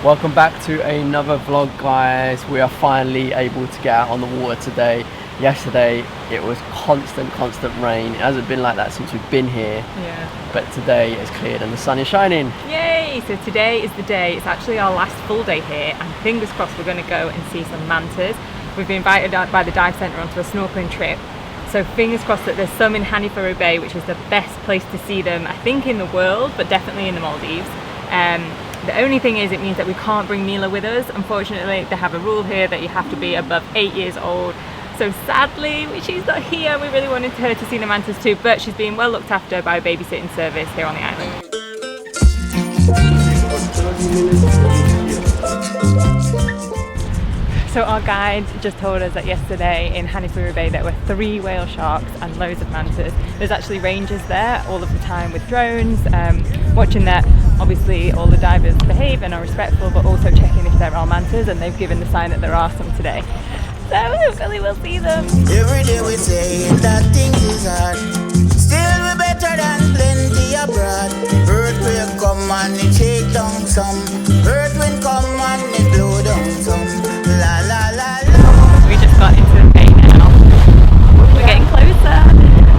Welcome back to another vlog, guys. We are finally able to get out on the water today. Yesterday it was constant rain. It hasn't been like that since we've been here. Yeah. But today it's cleared and the sun is shining. Yay! So today is the day. It's actually our last full day here, and fingers crossed we're going to go and see some mantas. We've been invited out by the dive centre onto a snorkeling trip. So fingers crossed that there's some in Hanifaru Bay, which is the best place to see them, I think, in the world, but definitely in the Maldives. The only thing is, it means that we can't bring Mila with us. Unfortunately, they have a rule here that you have to be above 8 years old. So sadly, she's not here. We really wanted her to see the mantas too, but she's being well looked after by a babysitting service here on the island. So our guide just told us that yesterday in Hanifaru Bay there were 3 whale sharks and loads of mantas. There's actually rangers there all of the time with drones, watching that obviously all the divers behave and are respectful, but also checking if there are mantas, and they've given the sign that there are some today. So hopefully we'll see them. Every day we say that things is hard. Still we better than plenty abroad. Earthquake come and it shake down some. Earth wind come and it blow down some. La la la la. We just got into the bay now. We're getting closer.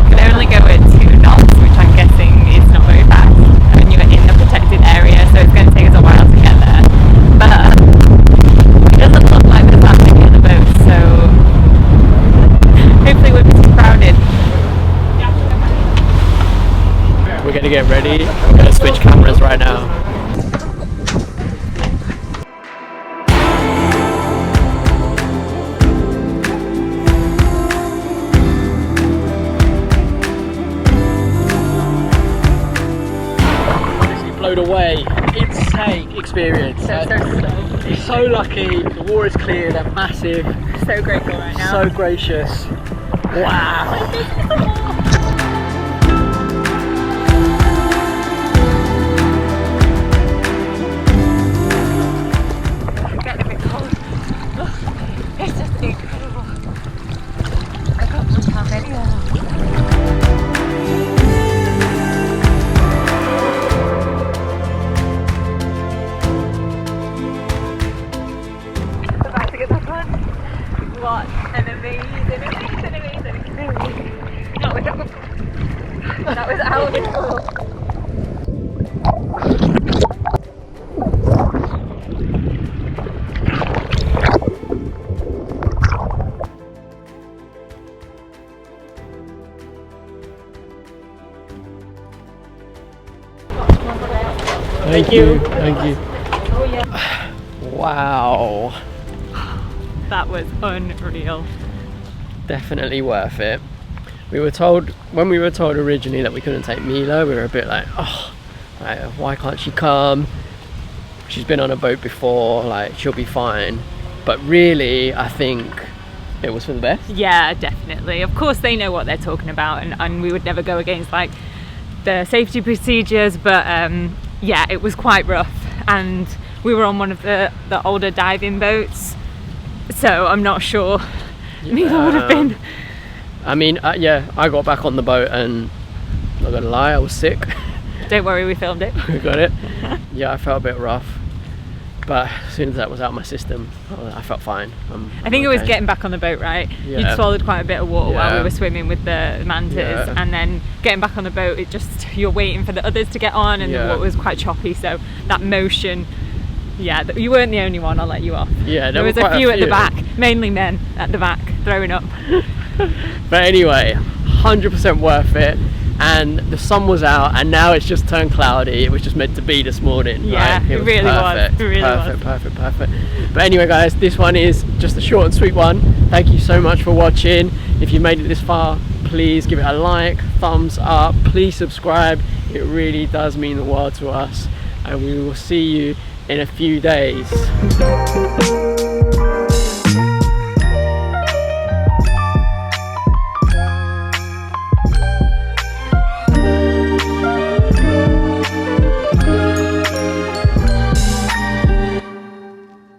We can only go at 2 knots, which I'm guessing is not very fast. And you're in the protected area, so it's going to take us a while to get there. But it doesn't look like there's that many of the boats, so hopefully we're pretty crowded. We're gonna get ready. We're gonna switch cameras right now. Blown away, insane experience. So lucky. The water is clear, they're massive. So grateful right now. So gracious. Wow. It's getting a bit cold. It's just incredible. I can't believe how many there are. What an amazing experience. That was out of control. Thank you. Thank you. Wow. That was unreal. Definitely worth it. When we were told originally that we couldn't take Mila, we were a bit like, oh, like, why can't she come? She's been on a boat before, like, she'll be fine. But really, I think it was for the best. Yeah, definitely. Of course they know what they're talking about, and we would never go against like the safety procedures, but yeah, it was quite rough, and we were on one of the older diving boats. So I'm not sure Mila would have been. I mean, yeah, I got back on the boat and I'm not gonna lie, I was sick. Don't worry, we filmed it. We got it. Yeah, I felt a bit rough, but as soon as that was out of my system, I felt fine. I think it was getting back on the boat, right? Yeah. You'd swallowed quite a bit of water while we were swimming with the mantas, and then getting back on the boat, you're waiting for the others to get on, and the water was quite choppy, so that motion. Yeah, you weren't the only one, I'll let you off. Yeah, there was a few at the back, mainly men at the back, throwing up. But anyway, 100% worth it. And the sun was out, and now it's just turned cloudy. It was just meant to be this morning. Yeah, right? it really was. It really was. Perfect. But anyway, guys, this one is just a short and sweet one. Thank you so much for watching. If you made it this far, please give it a like, thumbs up, please subscribe. It really does mean the world to us. And we will see you in a few days.